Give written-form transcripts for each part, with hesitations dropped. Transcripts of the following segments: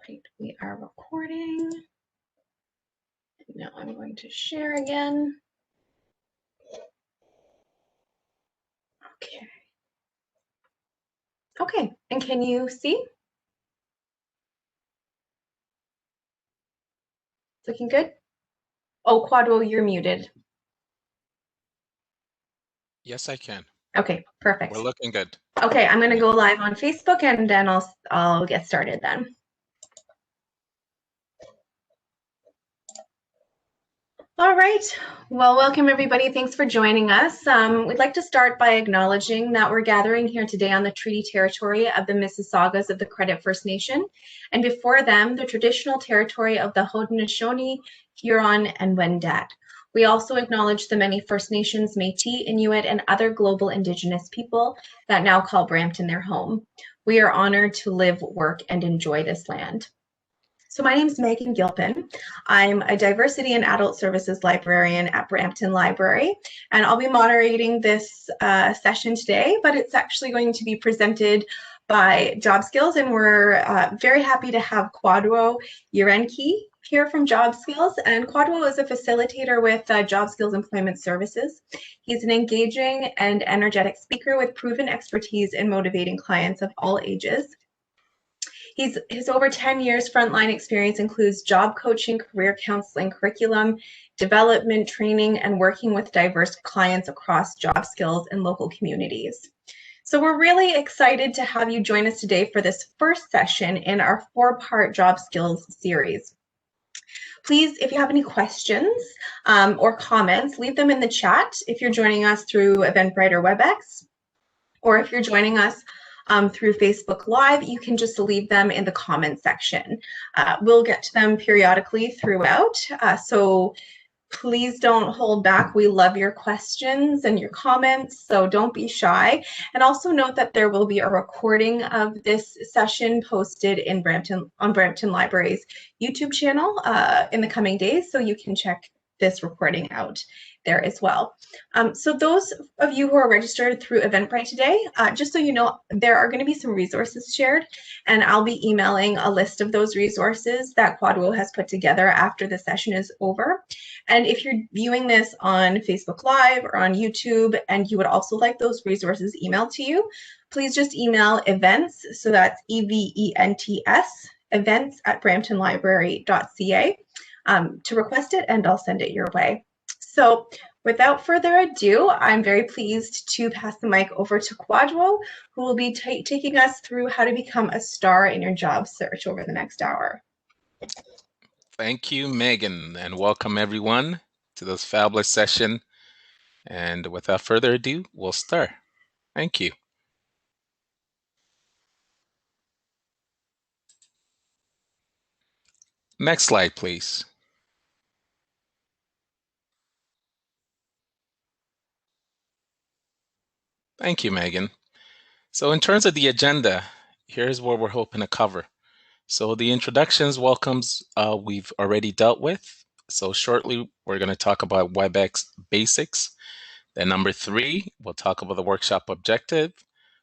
right, we are recording. Now I'm going to share again. Okay. Okay, and can you see? It's looking good? Oh, Quadro, you're muted. Yes, I can. Okay, perfect. We're looking good. Okay, I'm going to go live on Facebook and then I'll get started then. All right, well, welcome everybody. Thanks for joining us. We'd like to start by acknowledging that we're gathering here today on the treaty territory of the Mississaugas of the Credit First Nation, and before them, the traditional territory of the Haudenosaunee, Huron, and Wendat. We also acknowledge the many First Nations, Métis, Inuit, and other global Indigenous people that now call Brampton their home. We are honored to live, work, and enjoy this land. So my name is Megan Gilpin. I'm a diversity and adult services librarian at Brampton Library, and I'll be moderating this session today, but it's actually going to be presented by Job Skills, and we're very happy to have Quadro Yerenki here from Job Skills. And Quadro is a facilitator with Job Skills Employment Services. He's an engaging and energetic speaker with proven expertise in motivating clients of all ages. His over 10 years frontline experience includes job coaching, career counseling, curriculum, development, training, and working with diverse clients across job skills and local communities. So we're really excited to have you join us today for this first session in our 4-part job skills series. Please, if you have any questions or comments, leave them in the chat if you're joining us through Eventbrite or WebEx, or if you're joining us through Facebook Live, you can just leave them in the comment section. We'll get to them periodically throughout, so please don't hold back. We love your questions and your comments, so don't be shy. And also note that there will be a recording of this session posted in on Brampton Library's YouTube channel in the coming days, so you can check this recording out there as well. So those of you who are registered through Eventbrite today, just so you know, there are going to be some resources shared, and I'll be emailing a list of those resources that Quadro has put together after the session is over. And if you're viewing this on Facebook Live or on YouTube and you would also like those resources emailed to you, please just email events, so that's events, events@bramptonlibrary.ca to request it, and I'll send it your way. So without further ado, I'm very pleased to pass the mic over to Quadro, who will be taking us through how to become a star in your job search over the next hour. Thank you, Megan, and welcome everyone to this fabulous session. And without further ado, we'll start. Thank you. Next slide, please. Thank you, Megan. So in terms of the agenda, here's what we're hoping to cover. So the introductions, welcomes, we've already dealt with. So shortly, we're going to talk about WebEx basics. Then number 3, we'll talk about the workshop objective.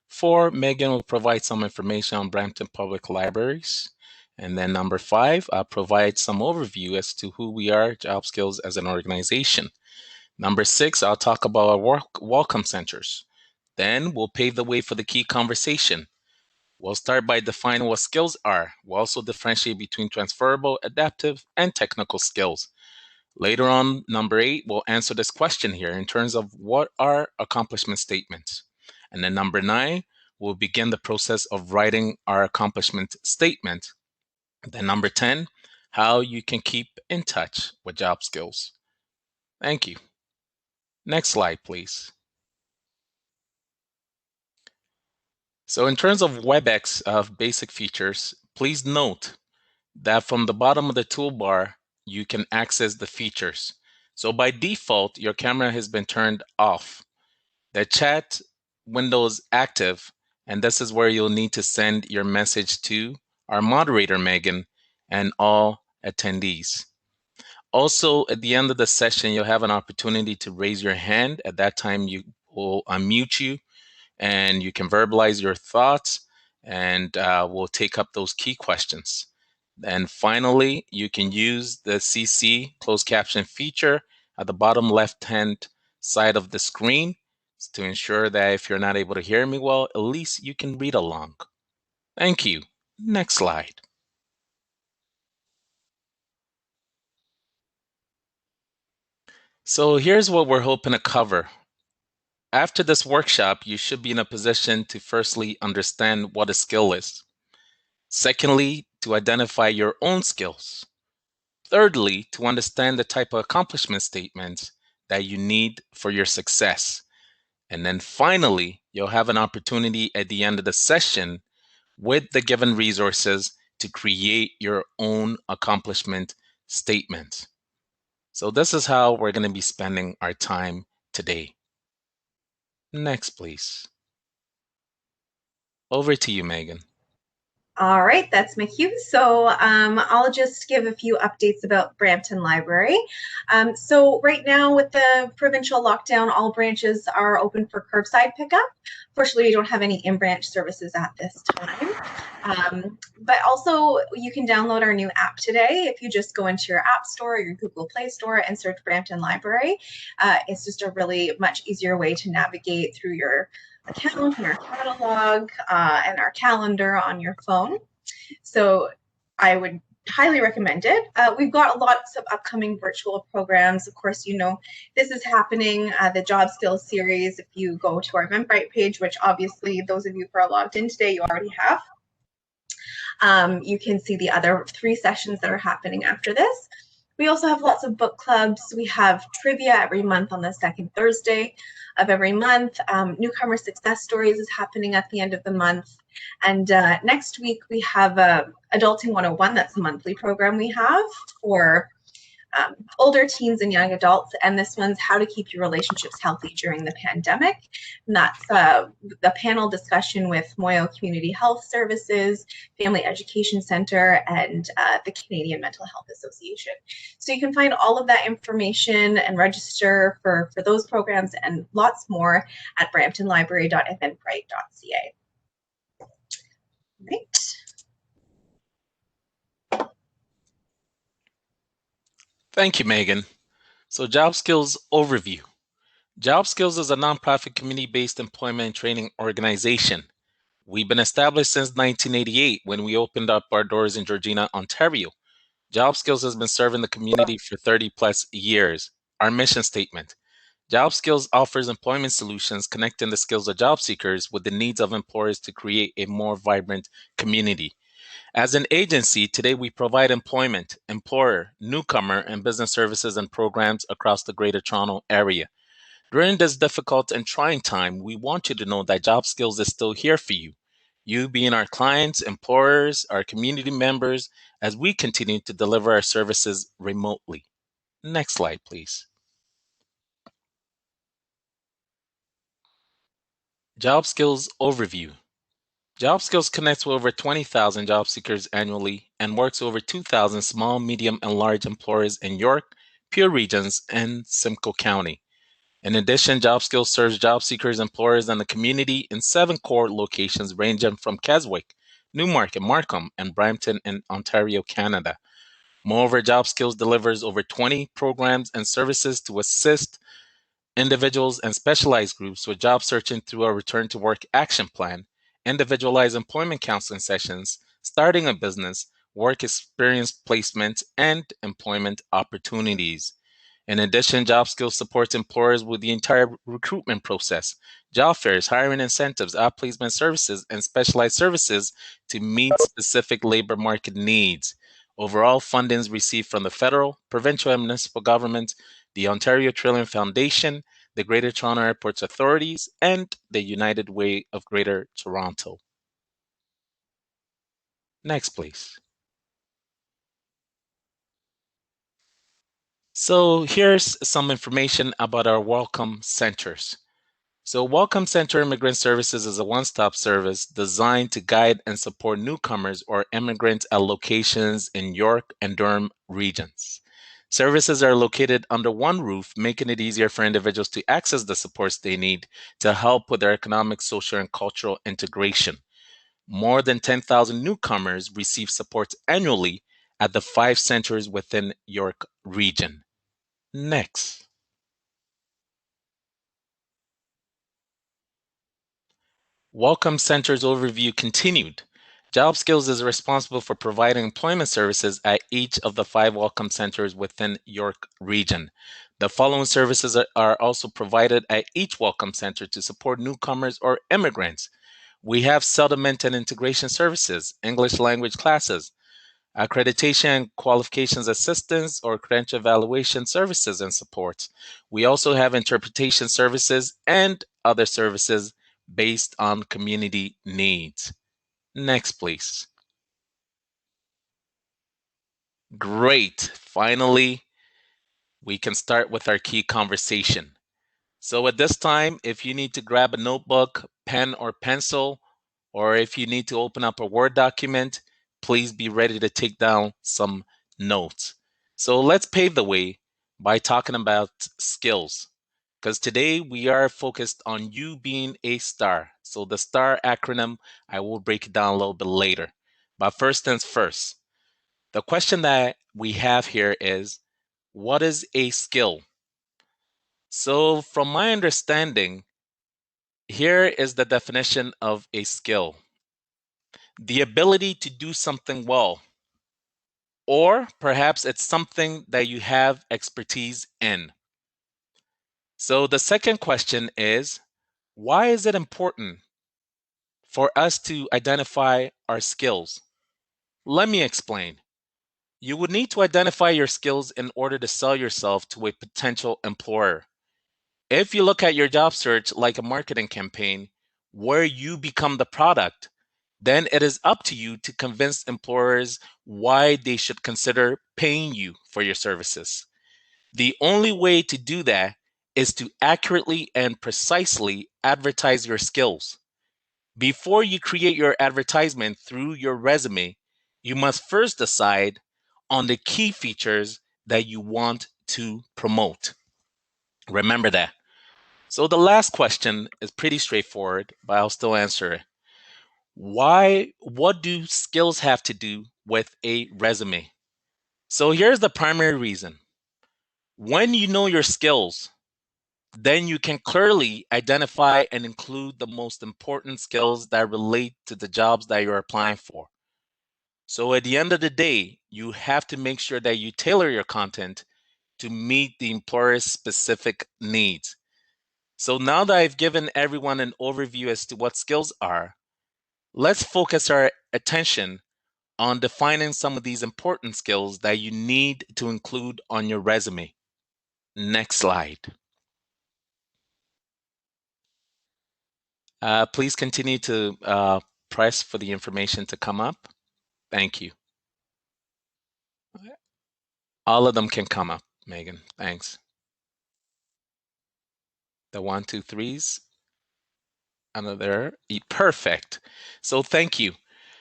4, Megan will provide some information on Brampton Public Libraries. And then number 5, I'll provide some overview as to who we are, Job Skills as an organization. Number 6, I'll talk about our welcome centers. Then we'll pave the way for the key conversation. We'll start by defining what skills are. We'll also differentiate between transferable, adaptive, and technical skills. Later on, number 8, we'll answer this question here in terms of what are accomplishment statements. And then number 9, we'll begin the process of writing our accomplishment statement. Then number 10, how you can keep in touch with job skills. Thank you. Next slide, please. So in terms of WebEx of basic features, please note that from the bottom of the toolbar, you can access the features. So by default, your camera has been turned off. The chat window is active, and this is where you'll need to send your message to our moderator, Megan, and all attendees. Also, at the end of the session, you'll have an opportunity to raise your hand. At that time, you will unmute you, and you can verbalize your thoughts, and we'll take up those key questions. And finally, you can use the CC closed caption feature at the bottom left-hand side of the screen to ensure that if you're not able to hear me well, at least you can read along. Thank you. Next slide. So here's what we're hoping to cover. After this workshop, you should be in a position to firstly understand what a skill is. Secondly, to identify your own skills. Thirdly, to understand the type of accomplishment statements that you need for your success. And then finally, you'll have an opportunity at the end of the session with the given resources to create your own accomplishment statement. So this is how we're going to be spending our time today. Next, please. Over to you, Megan. All right, that's my cue. So I'll just give a few updates about Brampton Library. So right now with the provincial lockdown, all branches are open for curbside pickup. Fortunately, we don't have any in-branch services at this time. But also you can download our new app today. If you just go into your App Store or your Google Play Store and search Brampton Library, it's just a really much easier way to navigate through your account and our catalog and our calendar on your phone. So I would highly recommend it. We've got lots of upcoming virtual programs. Of course, you know, this is happening, the Job Skills series. If you go to our Eventbrite page, which obviously those of you who are logged in today, you already have, you can see the other 3 sessions that are happening after this. We also have lots of book clubs. We have trivia every month on the second Thursday of every month. Newcomer Success Stories is happening at the end of the month. And next week we have Adulting 101. That's a monthly program we have for older teens and young adults, and this one's how to keep your relationships healthy during the pandemic. And that's the panel discussion with Moyo Community Health Services, Family Education Center, and the Canadian Mental Health Association. So you can find all of that information and register for those programs and lots more at bramptonlibrary.eventbrite.ca. Right. Thank you, Megan. So Job Skills Overview. Job Skills is a nonprofit community-based employment and training organization. We've been established since 1988 when we opened up our doors in Georgina, Ontario. Job Skills has been serving the community for 30 plus years. Our mission statement. Job Skills offers employment solutions connecting the skills of job seekers with the needs of employers to create a more vibrant community. As an agency, today we provide employment, employer, newcomer, and business services and programs across the Greater Toronto Area. During this difficult and trying time, we want you to know that Job Skills is still here for you. You being our clients, employers, our community members, as we continue to deliver our services remotely. Next slide, please. Job Skills Overview. Job Skills connects with over 20,000 job seekers annually and works with over 2,000 small, medium, and large employers in York, Pure Regions, and Simcoe County. In addition, Job Skills serves job seekers, employers, and the community in 7 core locations ranging from Keswick, Newmarket, Markham, and Brampton in Ontario, Canada. Moreover, Job Skills delivers over 20 programs and services to assist individuals and specialized groups with job searching through our Return to Work Action Plan, individualized employment counseling sessions, starting a business, work experience placement, and employment opportunities. In addition, Job Skills supports employers with the entire recruitment process, job fairs, hiring incentives, outplacement services, and specialized services to meet specific labor market needs. Overall, funding is received from the federal, provincial, and municipal government, the Ontario Trillium Foundation, the Greater Toronto Airports Authorities, and the United Way of Greater Toronto. Next, please. So here's some information about our Welcome Centers. So Welcome Center Immigrant Services is a one-stop service designed to guide and support newcomers or immigrants at locations in York and Durham regions. Services are located under one roof, making it easier for individuals to access the supports they need to help with their economic, social, and cultural integration. More than 10,000 newcomers receive support annually at the 5 centers within York Region. Next. Welcome Centers overview continued. Job Skills is responsible for providing employment services at each of the 5 Welcome Centers within York Region. The following services are also provided at each Welcome Center to support newcomers or immigrants. We have settlement and integration services, English language classes, accreditation and qualifications assistance or credential evaluation services and support. We also have interpretation services and other services based on community needs. Next, please. Great. Finally, we can start with our key conversation. So at this time, if you need to grab a notebook, pen, or pencil, or if you need to open up a Word document, please be ready to take down some notes. So let's pave the way by talking about skills, because today we are focused on you being a star. So the STAR acronym, I will break it down a little bit later. But first things first, the question that we have here is, what is a skill? So from my understanding, here is the definition of a skill: the ability to do something well, or perhaps it's something that you have expertise in. So the second question is, why is it important for us to identify our skills? Let me explain. You would need to identify your skills in order to sell yourself to a potential employer. If you look at your job search like a marketing campaign where you become the product, then it is up to you to convince employers why they should consider paying you for your services. The only way to do that is to accurately and precisely advertise your skills. Before you create your advertisement through your resume, you must first decide on the key features that you want to promote. Remember that. So the last question is pretty straightforward, but I'll still answer it. What do skills have to do with a resume? So here's the primary reason. When you know your skills, then you can clearly identify and include the most important skills that relate to the jobs that you're applying for. So at the end of the day, you have to make sure that you tailor your content to meet the employer's specific needs. So now that I've given everyone an overview as to what skills are, let's focus our attention on defining some of these important skills that you need to include on your resume. Next slide. Please continue to press for the information to come up. Thank you. All of them can come up, Megan. Thanks. The 1, 2, 3s under there. Perfect. So thank you.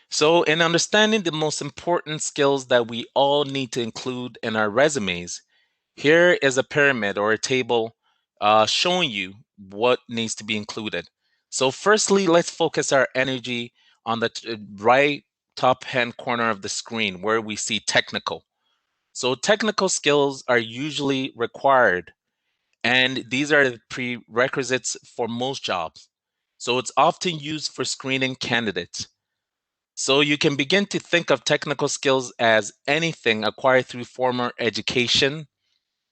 So in understanding the most important skills that we all need to include in our resumes, here is a pyramid or a table showing you what needs to be included. So firstly, let's focus our energy on the right top hand corner of the screen where we see technical. So technical skills are usually required, and these are the prerequisites for most jobs. So it's often used for screening candidates. So you can begin to think of technical skills as anything acquired through formal education,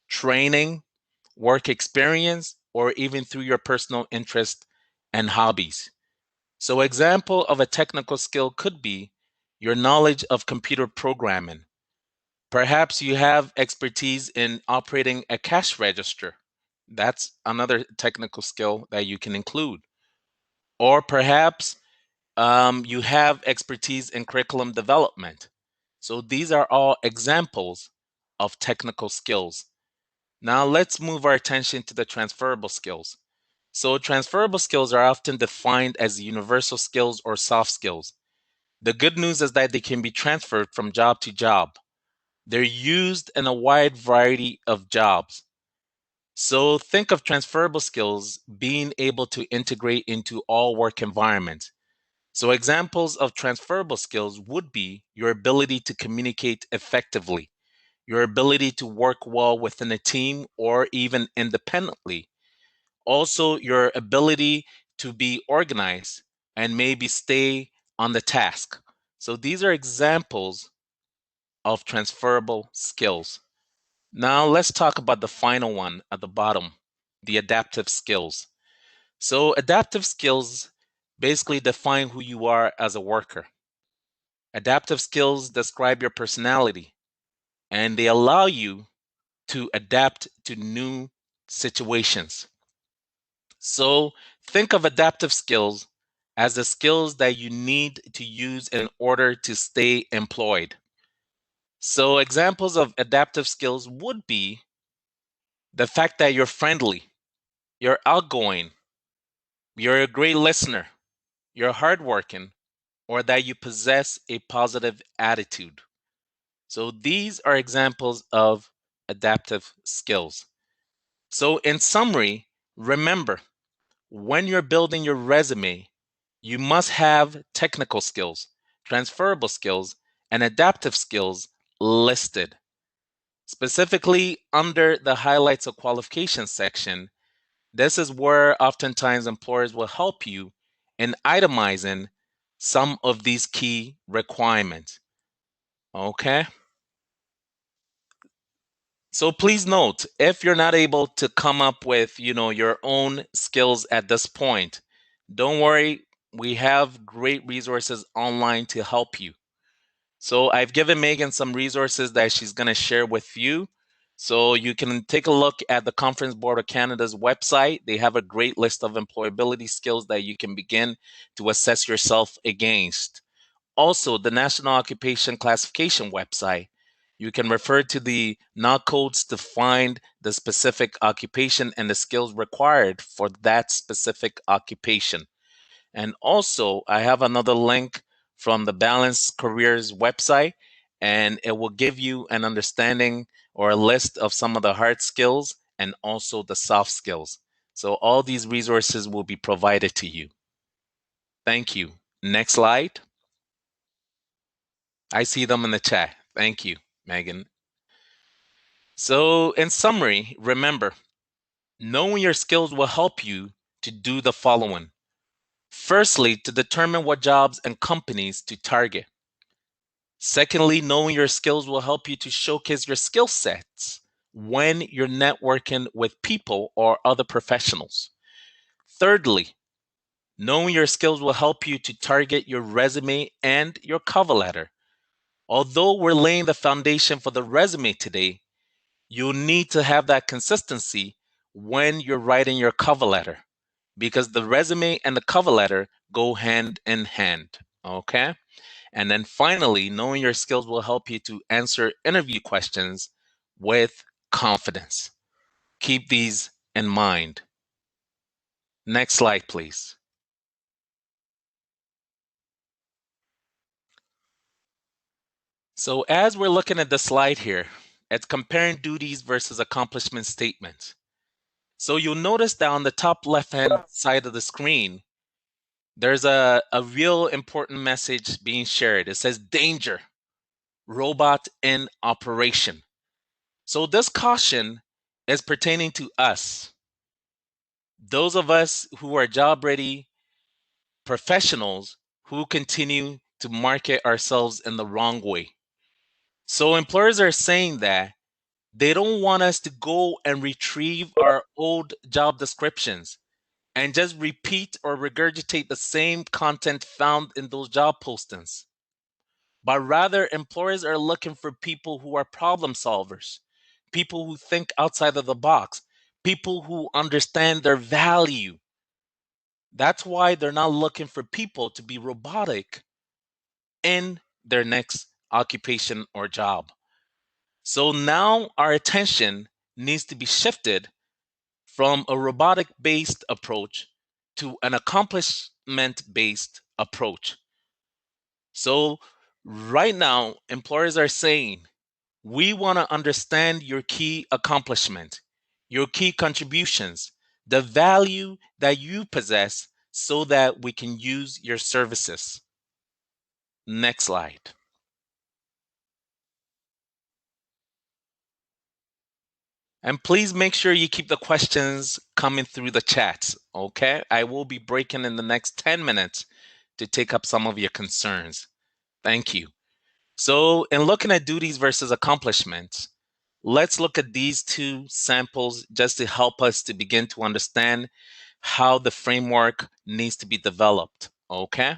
training, work experience, or even through your personal interest and hobbies. So example of a technical skill could be your knowledge of computer programming. Perhaps you have expertise in operating a cash register. That's another technical skill that you can include. Or perhaps you have expertise in curriculum development. So these are all examples of technical skills. Now let's move our attention to the transferable skills. So transferable skills are often defined as universal skills or soft skills. The good news is that they can be transferred from job to job. They're used in a wide variety of jobs. So think of transferable skills being able to integrate into all work environments. So examples of transferable skills would be your ability to communicate effectively, your ability to work well within a team or even independently. Also, your ability to be organized and maybe stay on the task. So these are examples of transferable skills. Now let's talk about the final one at the bottom, the adaptive skills. So adaptive skills basically define who you are as a worker. Adaptive skills describe your personality and they allow you to adapt to new situations. So think of adaptive skills as the skills that you need to use in order to stay employed. So examples of adaptive skills would be the fact that you're friendly, you're outgoing, you're a great listener, you're hardworking, or that you possess a positive attitude. So these are examples of adaptive skills. So in summary, remember, when you're building your resume, you must have technical skills, transferable skills, and adaptive skills listed. Specifically under the highlights of qualifications section, this is where oftentimes employers will help you in itemizing some of these key requirements. Okay? So please note, if you're not able to come up with, your own skills at this point, don't worry, we have great resources online to help you. So I've given Megan some resources that she's going to share with you. So you can take a look at the Conference Board of Canada's website. They have a great list of employability skills that you can begin to assess yourself against. Also, the National Occupation Classification website. You can refer to the NOC codes to find the specific occupation and the skills required for that specific occupation. And also, I have another link from the Balanced Careers website, and it will give you an understanding or a list of some of the hard skills and also the soft skills. So, all these resources will be provided to you. Thank you. Next slide. I see them in the chat. Thank you, Megan. So, in summary, remember, knowing your skills will help you to do the following. Firstly, to determine what jobs and companies to target. Secondly, knowing your skills will help you to showcase your skill sets when you're networking with people or other professionals. Thirdly, knowing your skills will help you to target your resume and your cover letter. Although we're laying the foundation for the resume today, you'll need to have that consistency when you're writing your cover letter because the resume and the cover letter go hand in hand. Okay? And then finally, knowing your skills will help you to answer interview questions with confidence. Keep these in mind. Next slide, please. So as we're looking at the slide here, it's comparing duties versus accomplishment statements. So you'll notice that on the top left-hand side of the screen, there's a real important message being shared. It says danger, robot in operation. So this caution is pertaining to us, those of us who are job ready professionals who continue to market ourselves in the wrong way. So employers are saying that they don't want us to go and retrieve our old job descriptions and just repeat or regurgitate the same content found in those job postings. But rather, employers are looking for people who are problem solvers, people who think outside of the box, people who understand their value. That's why they're not looking for people to be robotic in their next occupation or job. So now our attention needs to be shifted from a robotic based approach to an accomplishment based approach. So right now, employers are saying, we want to understand your key accomplishment, your key contributions, the value that you possess so that we can use your services. Next slide. And please make sure you keep the questions coming through the chat, okay? I will be breaking in the next 10 minutes to take up some of your concerns. Thank you. So, in looking at duties versus accomplishments, let's look at these two samples just to help us to begin to understand how the framework needs to be developed, okay?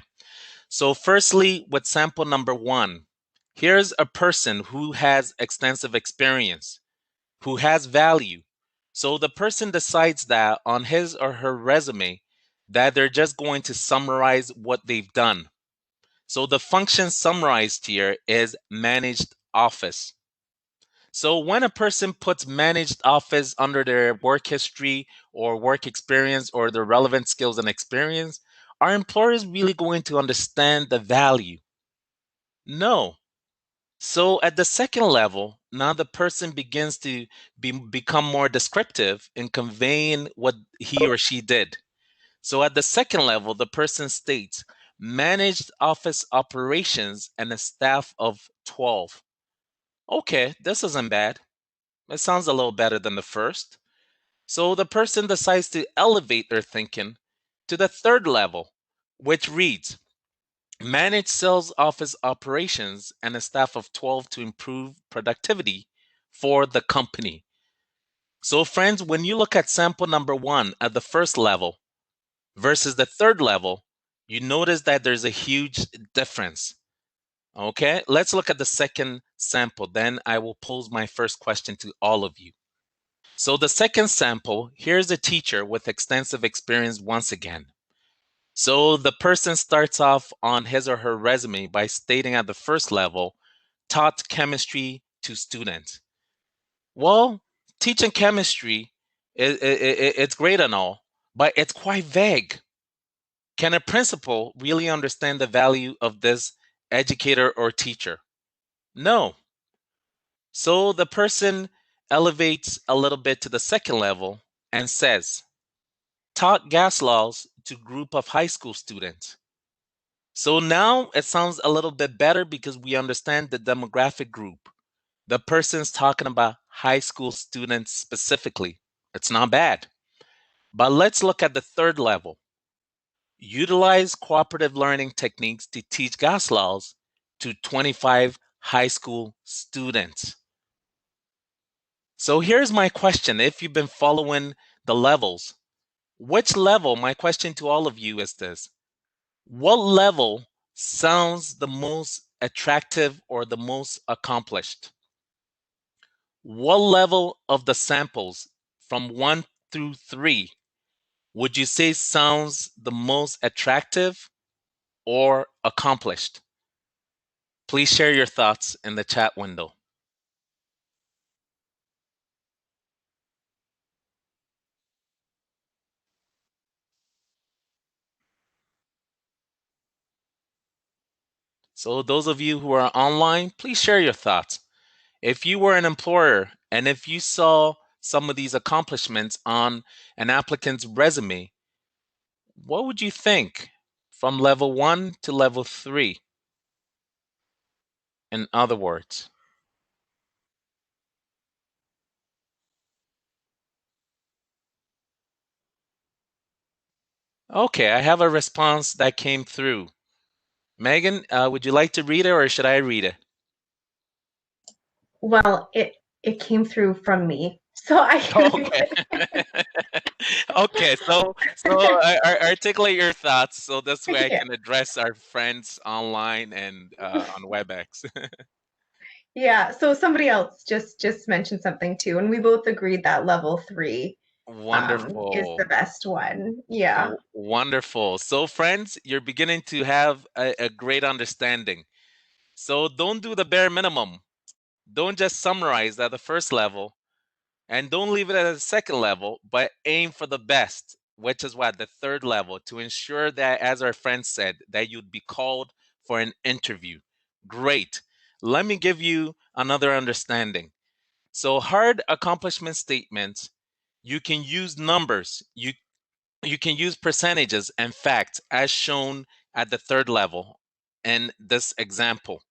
So, firstly, with sample number 1, here's a person who has extensive experience, who has value. So the person decides that on his or her resume that they're just going to summarize what they've done. So the function summarized here is managed office. So when a person puts managed office under their work history or work experience or their relevant skills and experience, are employers really going to understand the value? No. So at the second level, now the person begins to become more descriptive in conveying what he or she did. So at the second level, the person states, managed office operations and a staff of 12. Okay, this isn't bad. It sounds a little better than the first. So the person decides to elevate their thinking to the third level, which reads, manage sales office operations and a staff of 12 to improve productivity for the company. So, friends, when you look at sample number 1 at the first level versus the third level, you notice that there's a huge difference. Okay, let's look at the second sample. Then I will pose my first question to all of you. So, the second sample, here's a teacher with extensive experience once again. So the person starts off on his or her resume by stating at the first level, taught chemistry to students. Well, teaching chemistry, it's great and all, but it's quite vague. Can a principal really understand the value of this educator or teacher? No. So the person elevates a little bit to the second level and says, taught gas laws to group of high school students. So now it sounds a little bit better because we understand the demographic group. The person's talking about high school students specifically. It's not bad. But let's look at the third level. Utilize cooperative learning techniques to teach gas laws to 25 high school students. So here's my question. If you've been following the levels, which level, my question to all of you is this: what level sounds the most attractive or the most accomplished? What level of the samples from 1 through 3 would you say sounds the most attractive or accomplished? Please share your thoughts in the chat window. So those of you who are online, please share your thoughts. If you were an employer and if you saw some of these accomplishments on an applicant's resume, what would you think from level 1 to level 3? In other words, okay, I have a response that came through. Megan, would you like to read it or should I read it? Well, it came through from me, so I can read Okay. it. Okay, so articulate your thoughts so this way I Yeah. can address our friends online and on WebEx. Yeah, so somebody else just mentioned something too, and we both agreed that level 3 is the Wonderful. best one. Yeah. Wonderful. So, friends, you're beginning to have a great understanding. So, don't do the bare minimum. Don't just summarize at the first level, and don't leave it at the second level, but aim for the best, which is what? The third level, to ensure that, as our friend said, that you'd be called for an interview. Great. Let me give you another understanding. So, hard accomplishment statements, you can use numbers. you can use percentages and facts as shown at the third level in this example.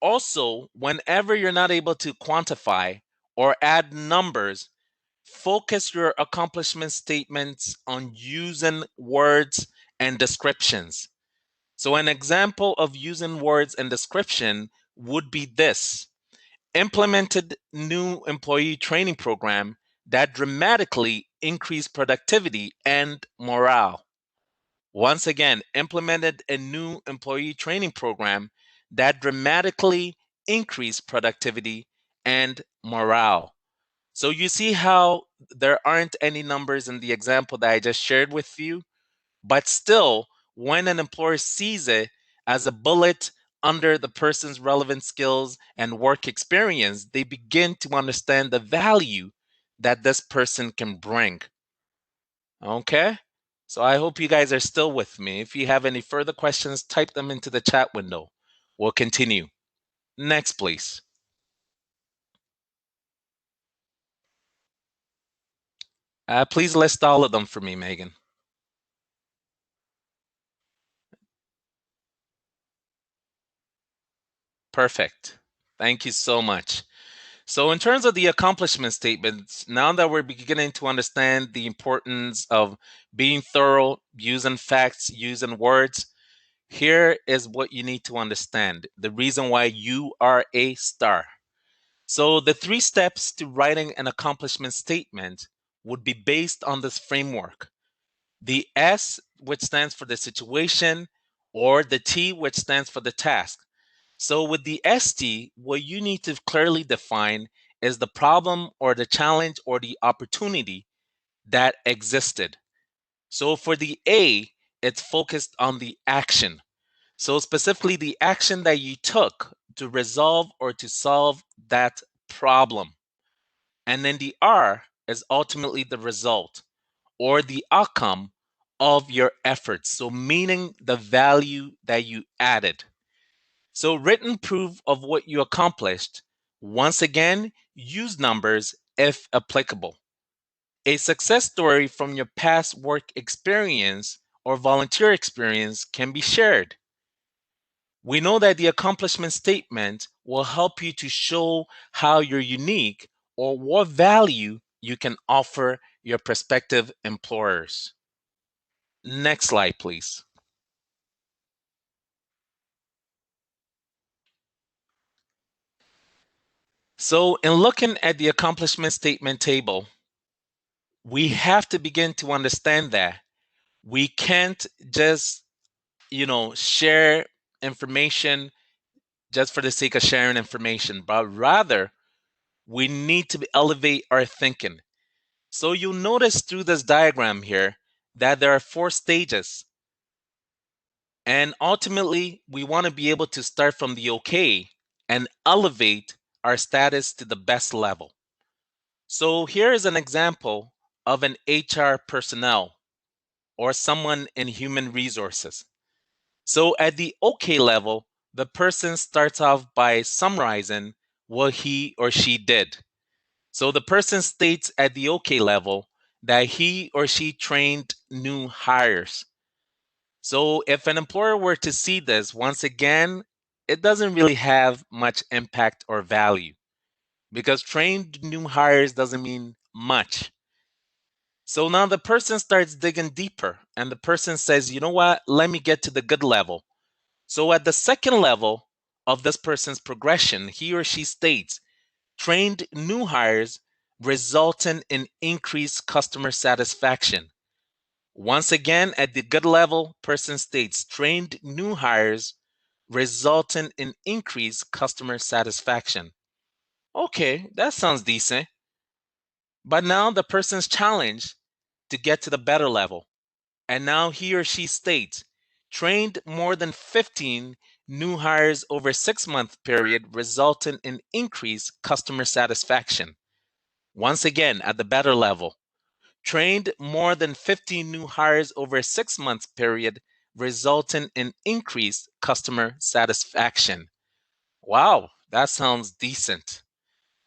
Also, whenever you're not able to quantify or add numbers, focus your accomplishment statements on using words and descriptions. So, an example of using words and description would be this: implemented new employee training program that dramatically increased productivity and morale. Once again, implemented a new employee training program that dramatically increased productivity and morale. So you see how there aren't any numbers in the example that I just shared with you, but still, when an employer sees it as a bullet under the person's relevant skills and work experience, they begin to understand the value that this person can bring. Okay? So I hope you guys are still with me. If you have any further questions, type them into the chat window. We'll continue. Next, please. Please list all of them for me, Megan. Perfect. Thank you so much. So, in terms of the accomplishment statements, now that we're beginning to understand the importance of being thorough, using facts, using words, here is what you need to understand: the reason why you are a star. So, the three steps to writing an accomplishment statement would be based on this framework: the S, which stands for the situation, or the T, which stands for the task. So with the ST, what you need to clearly define is the problem or the challenge or the opportunity that existed. So for the A, it's focused on the action. So specifically the action that you took to resolve or to solve that problem. And then the R is ultimately the result or the outcome of your efforts. So meaning the value that you added. So, written proof of what you accomplished. Once again, use numbers if applicable. A success story from your past work experience or volunteer experience can be shared. We know that the accomplishment statement will help you to show how you're unique or what value you can offer your prospective employers. Next slide, please. So, in looking at the accomplishment statement table, we have to begin to understand that we can't just, share information just for the sake of sharing information, but rather we need to elevate our thinking. So you'll notice through this diagram here that there are 4 stages. And ultimately, we want to be able to start from the okay and elevate our status to the best level. So here is an example of an HR personnel or someone in human resources. So at the okay level, the person starts off by summarizing what he or she did. So the person states at the okay level that he or she trained new hires. So if an employer were to see this, once again, it doesn't really have much impact or value because trained new hires doesn't mean much. So now the person starts digging deeper and the person says, you know what, let me get to the good level. So at the second level of this person's progression, he or she states trained new hires resulting in increased customer satisfaction. Once again, at the good level, person states trained new hires resulting in increased customer satisfaction. Okay, that sounds decent. But now the person's challenged to get to the better level. And now he or she states trained more than 15 new hires over a 6-month period, resulting in increased customer satisfaction. Once again, at the better level, trained more than 15 new hires over a 6-month period, resulting in increased customer satisfaction. Wow, that sounds decent.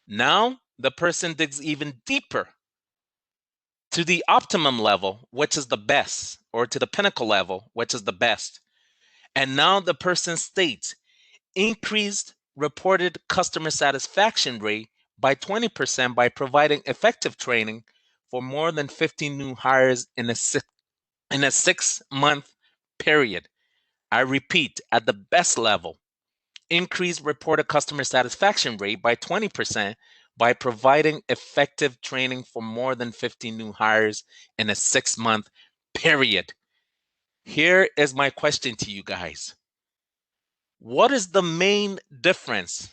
Now the person digs even deeper to the optimum level, which is the best, or to the pinnacle level, which is the best. And now the person states increased reported customer satisfaction rate by 20% by providing effective training for more than 50 new hires in a 6-month period. I repeat, at the best level, increase reported customer satisfaction rate by 20% by providing effective training for more than 50 new hires in a 6-month period. Here is my question to you guys. What is the main difference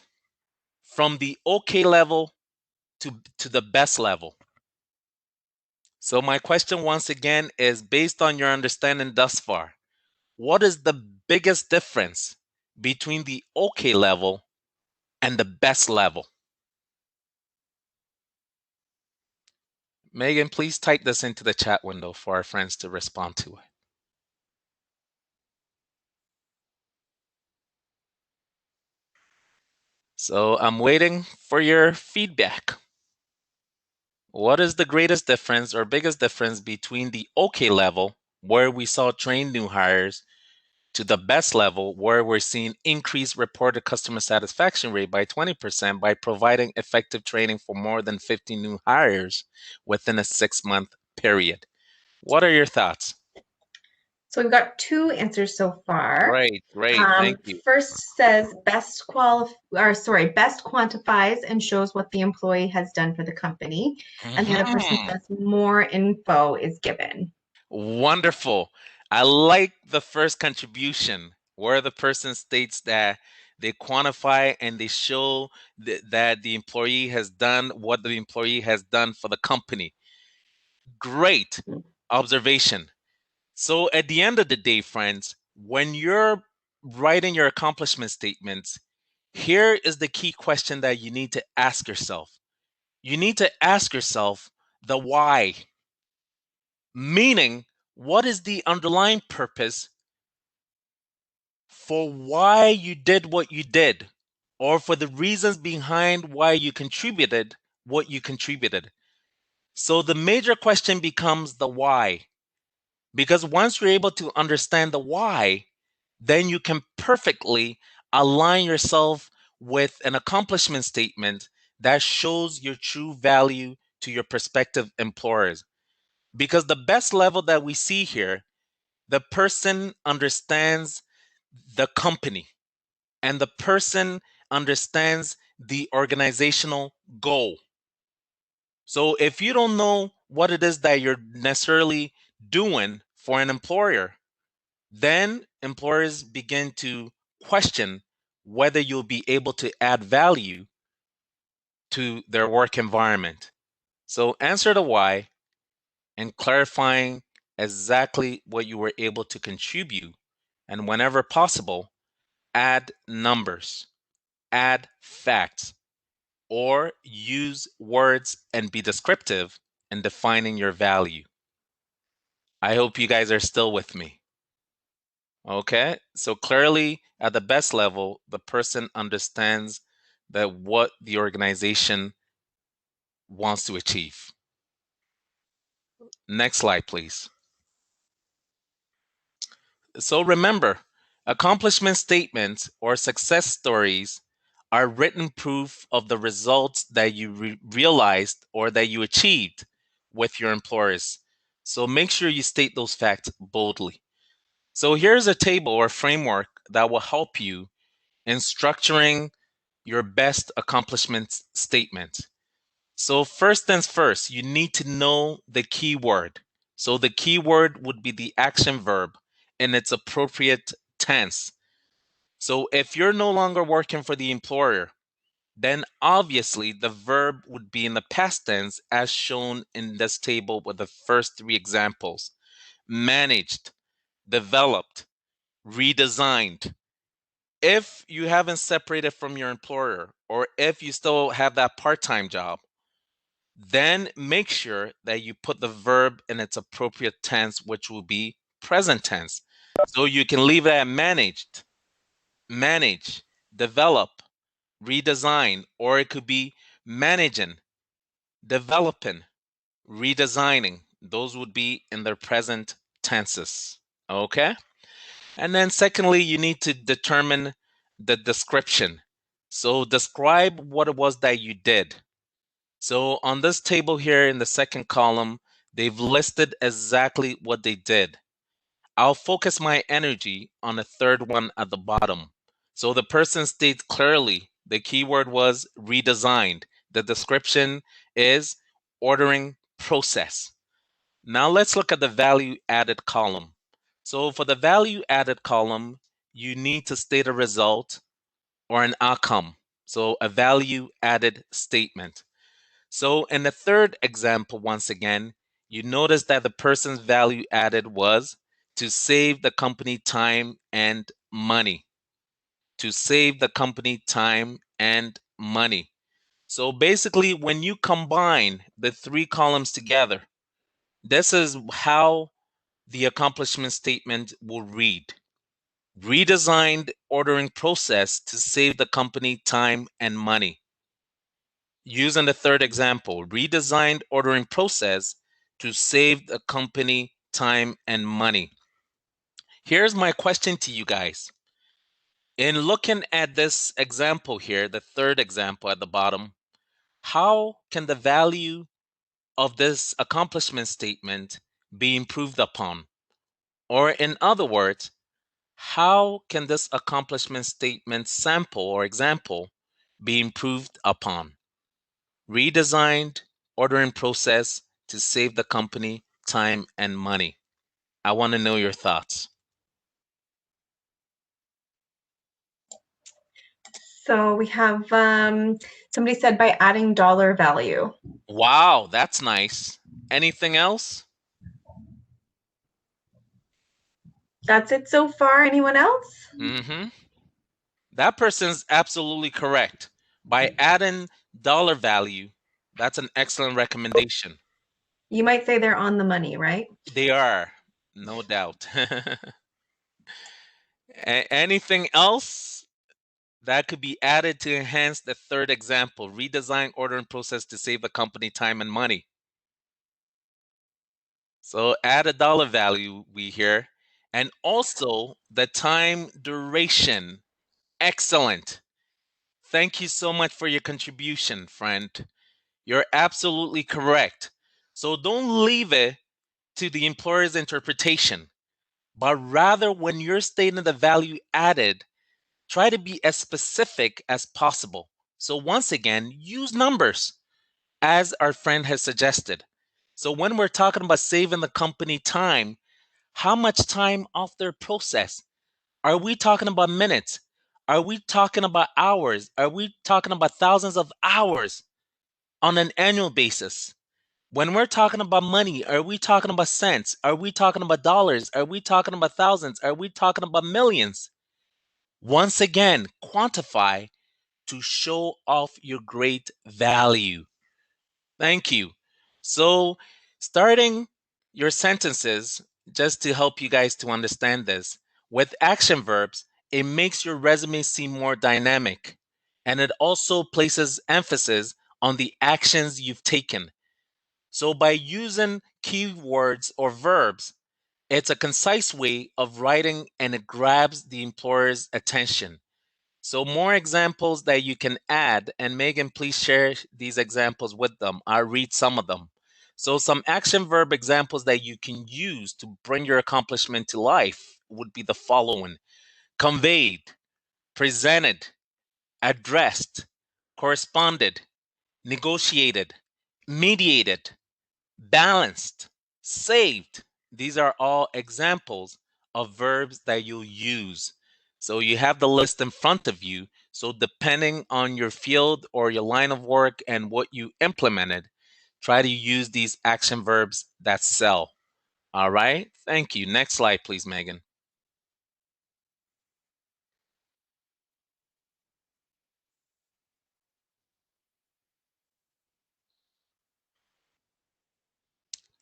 from the okay level to the best level? So my question once again is based on your understanding thus far. What is the biggest difference between the okay level and the best level? Megan, please type this into the chat window for our friends to respond to it. So I'm waiting for your feedback. What is the greatest difference or biggest difference between the okay level, where we saw trained new hires, to the best level, where we're seeing increased reported customer satisfaction rate by 20% by providing effective training for more than 50 new hires within a 6-month period? What are your thoughts? So we've got two answers so far. Great, great. Thank you. First says best quantifies and shows what the employee has done for the company. And the other person Mhm. says more info is given. Wonderful. I like the first contribution where the person states that they quantify and they show that the employee has done what the employee has done for the company. Great observation. So, at the end of the day, friends, when you're writing your accomplishment statements, here is the key question that you need to ask yourself. You need to ask yourself the why, meaning, what is the underlying purpose for why you did what you did, or for the reasons behind why you contributed what you contributed. So the major question becomes the why, because once you're able to understand the why, then you can perfectly align yourself with an accomplishment statement that shows your true value to your prospective employers. Because the best level that we see here, the person understands the company, and the person understands the organizational goal. So if you don't know what it is that you're necessarily doing for an employer, then employers begin to question whether you'll be able to add value to their work environment. So answer the why and clarifying exactly what you were able to contribute, and whenever possible, add numbers, add facts, or use words and be descriptive in defining your value. I hope you guys are still with me. Okay, so clearly at the best level, the person understands that what the organization wants to achieve. Next slide, please. So remember, accomplishment statements or success stories are written proof of the results that you realized or that you achieved with your employers. So make sure you state those facts boldly. So here's a table or framework that will help you in structuring your best accomplishment statement. So first things first, you need to know the key word. So the key word would be the action verb in its appropriate tense. So if you're no longer working for the employer, then obviously the verb would be in the past tense as shown in this table with the first three examples: managed, developed, redesigned. If you haven't separated from your employer, or if you still have that part-time job, then make sure that you put the verb in its appropriate tense, which will be present tense. So you can leave it at managed, manage, develop, redesign, or it could be managing, developing, redesigning, those would be in their present tenses. Okay? And then secondly, you need to determine the description. So describe what it was that you did. So on this table here in the second column, they've listed exactly what they did. I'll focus my energy on the third one at the bottom. So the person states clearly the keyword was redesigned. The description is ordering process. Now let's look at the value added column. So for the value added column, you need to state a result or an outcome. So a value added statement. So in the third example, once again, you notice that the person's value added was to save the company time and money. To save the company time and money. So basically, when you combine the three columns together, this is how the accomplishment statement will read. Redesigned ordering process to save the company time and money. Using the third example, redesigned ordering process to save the company time and money. Here's my question to you guys. In looking at this example here, the third example at the bottom, how can the value of this accomplishment statement be improved upon? Or in other words, how can this accomplishment statement sample or example be improved upon? Redesigned ordering process to save the company time and money. I want to know your thoughts. So we have somebody said by adding dollar value. Wow, that's nice. Anything else? That's it so far. Anyone else? Mm-hmm. That person's absolutely correct. By adding dollar value, that's an excellent recommendation. You might say they're on the money, right? They are, no doubt. Anything else that could be added to enhance the third example? Redesign ordering process to save the company time and money. So add a dollar value we hear. And also the time duration. Excellent. Thank you so much for your contribution, friend. You're absolutely correct. So don't leave it to the employer's interpretation, but rather when you're stating the value added, try to be as specific as possible. So once again, use numbers as our friend has suggested. So when we're talking about saving the company time, how much time off their process? Are we talking about minutes? Are we talking about hours? Are we talking about thousands of hours on an annual basis? When we're talking about money, are we talking about cents? Are we talking about dollars? Are we talking about thousands? Are we talking about millions? Once again, quantify to show off your great value. Thank you. So, starting your sentences, just to help you guys to understand this, with action verbs, it makes your resume seem more dynamic. And it also places emphasis on the actions you've taken. So, by using keywords or verbs, it's a concise way of writing and it grabs the employer's attention. So more examples that you can add, and Megan, please share these examples with them. I'll read some of them. So some action verb examples that you can use to bring your accomplishment to life would be the following: conveyed, presented, addressed, corresponded, negotiated, mediated, balanced, saved. These are all examples of verbs that you'll use. So you have the list in front of you. So depending on your field or your line of work and what you implemented, try to use these action verbs that sell. All right. Thank you. Next slide, please, Megan.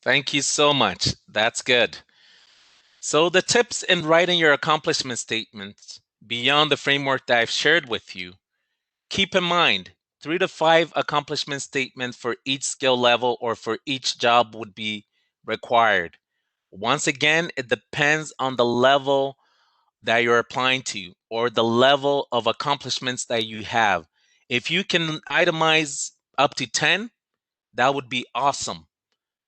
Thank you so much. That's good. So the tips in writing your accomplishment statements beyond the framework that I've shared with you. Keep in mind, 3 to 5 accomplishment statements for each skill level or for each job would be required. Once again, it depends on the level that you're applying to or the level of accomplishments that you have. If you can itemize up to 10, that would be awesome.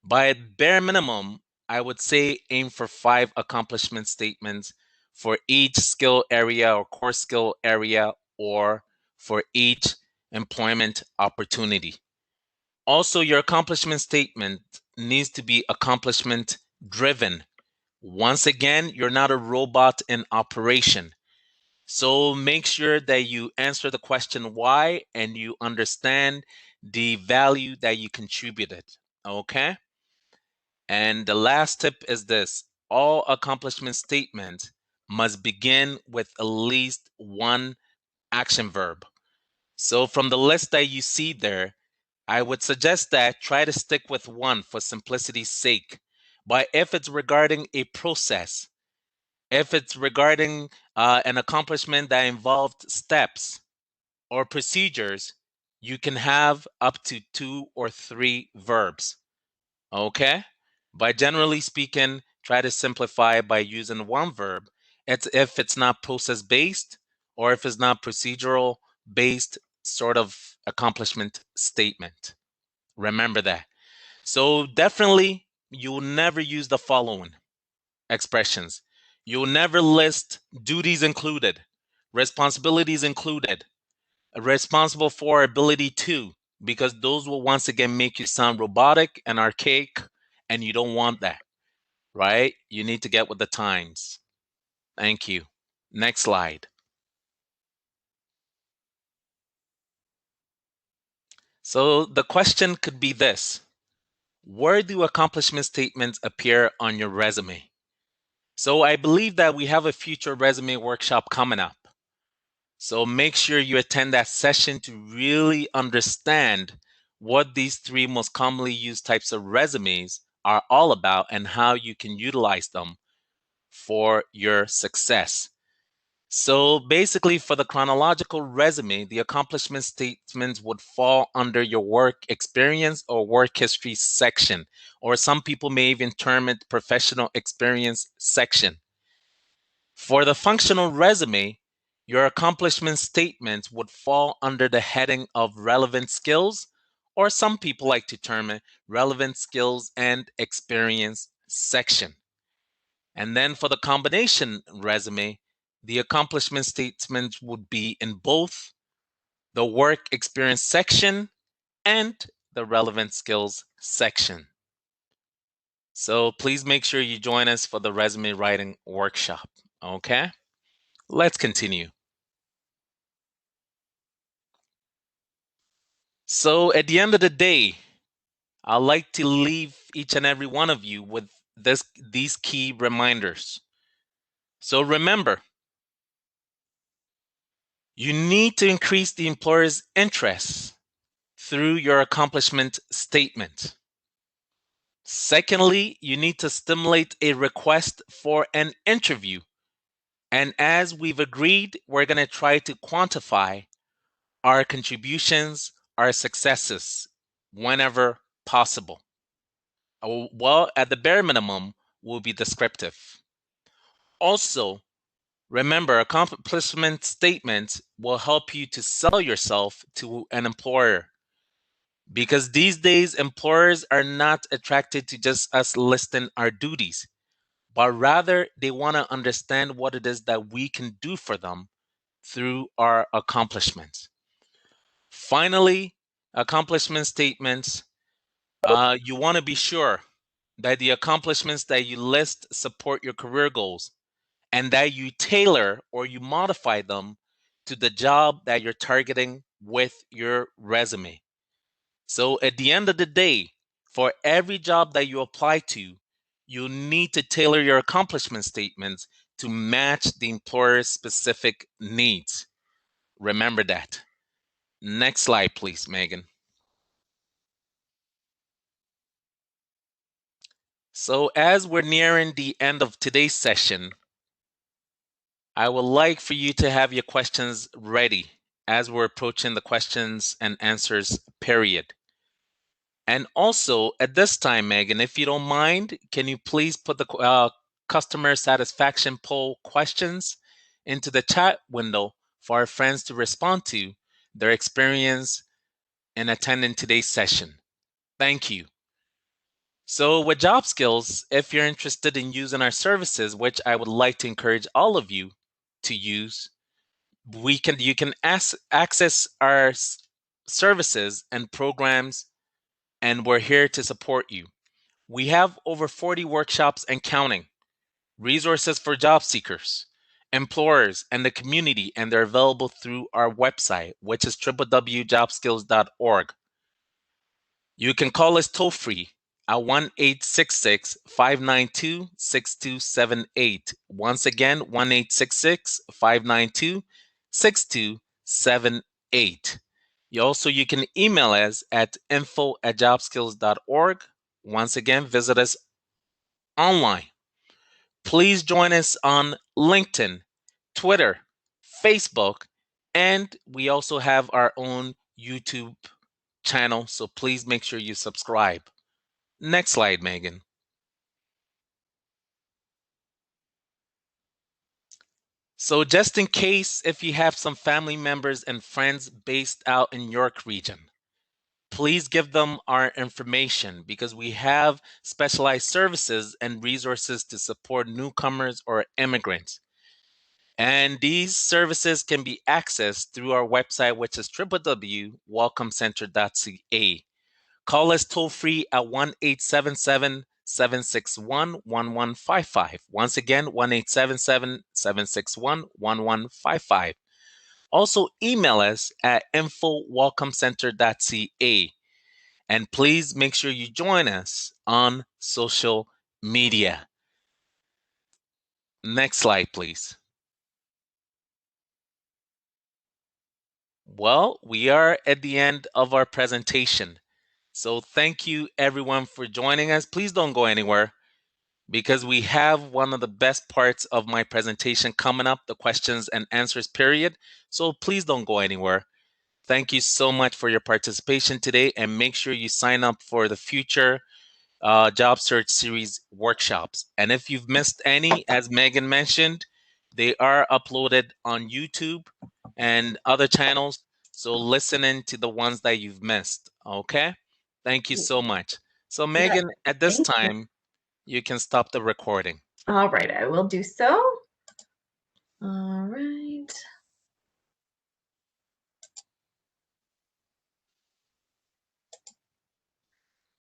By bare minimum, I would say aim for 5 accomplishment statements for each skill area or core skill area or for each employment opportunity. Also, your accomplishment statement needs to be accomplishment driven. Once again, you're not a robot in operation. So make sure that you answer the question why and you understand the value that you contributed. Okay? And the last tip is this: all accomplishment statements must begin with at least one action verb. So from the list that you see there, I would suggest that try to stick with one for simplicity's sake. But if it's regarding a process, if it's regarding an accomplishment that involved steps or procedures, you can have up to 2 or 3 verbs. Okay? But generally speaking, try to simplify by using one verb. It's if it's not process based or if it's not procedural based sort of accomplishment statement. Remember that. So definitely you will never use the following expressions. You'll never list duties included, responsibilities included, responsible for, ability to, because those will once again make you sound robotic and archaic, and you don't want that, right? You need to get with the times. Thank you. Next slide. So the question could be this: where do accomplishment statements appear on your resume? So I believe that we have a future resume workshop coming up. So make sure you attend that session to really understand what these 3 most commonly used types of resumes are all about and how you can utilize them for your success. So basically, for the chronological resume, the accomplishment statements would fall under your work experience or work history section, or some people may even term it professional experience section. For the functional resume, your accomplishment statements would fall under the heading of relevant skills, or some people like to term it relevant skills and experience section. And then for the combination resume, the accomplishment statements would be in both the work experience section and the relevant skills section. So please make sure you join us for the resume writing workshop. Okay, let's continue. So at the end of the day, I'd like to leave each and every one of you with these key reminders. So remember, you need to increase the employer's interest through your accomplishment statement. Secondly, you need to stimulate a request for an interview. And as we've agreed, we're going to try to quantify our contributions, our successes whenever possible. Well, at the bare minimum, will be descriptive. Also, remember, accomplishment statements will help you to sell yourself to an employer, because these days employers are not attracted to just us listing our duties, but rather they want to understand what it is that we can do for them through our accomplishments. Finally, accomplishment statements, you want to be sure that the accomplishments that you list support your career goals and that you tailor or you modify them to the job that you're targeting with your resume. So at the end of the day, for every job that you apply to, you need to tailor your accomplishment statements to match the employer's specific needs. Remember that. Next slide, please, Megan. So as we're nearing the end of today's session, I would like for you to have your questions ready as we're approaching the questions and answers period. And also at this time, Megan, if you don't mind, can you please put the customer satisfaction poll questions into the chat window for our friends to respond to their experience in attending today's session? Thank you. So with job skills, if you're interested in using our services, which I would like to encourage all of you to use, you can access our services and programs, and we're here to support you. We have over 40 workshops and counting, resources for job seekers, employers, and the community, and they're available through our website, which is www.jobskills.org. You can call us toll free at 1-866-592-6278. Once again, 1-866-592-6278. You can email us at info@jobskills.org. Once again, visit us online. Please join us on LinkedIn, Twitter, Facebook, and we also have our own YouTube channel, so please make sure you subscribe. Next slide, Megan. So just in case if you have some family members and friends based out in York region, please give them our information because we have specialized services and resources to support newcomers or immigrants. And these services can be accessed through our website, which is www.welcomecenter.ca. Call us toll free at 1-877-761-1155. Once again, 1-877-761-1155. Also, email us at info@welcomecenter.ca. And please make sure you join us on social media. Next slide, please. Well, we are at the end of our presentation. So thank you everyone for joining us. Please don't go anywhere because we have one of the best parts of my presentation coming up, the questions and answers period. So please don't go anywhere. Thank you so much for your participation today, and make sure you sign up for the future job search series workshops. And if you've missed any, as Megan mentioned, they are uploaded on YouTube and other channels. So listen in to the ones that you've missed. Okay. Thank you so much. So Yeah, Megan, at this thank you. time, you can stop the recording. All right, I will do so. All right.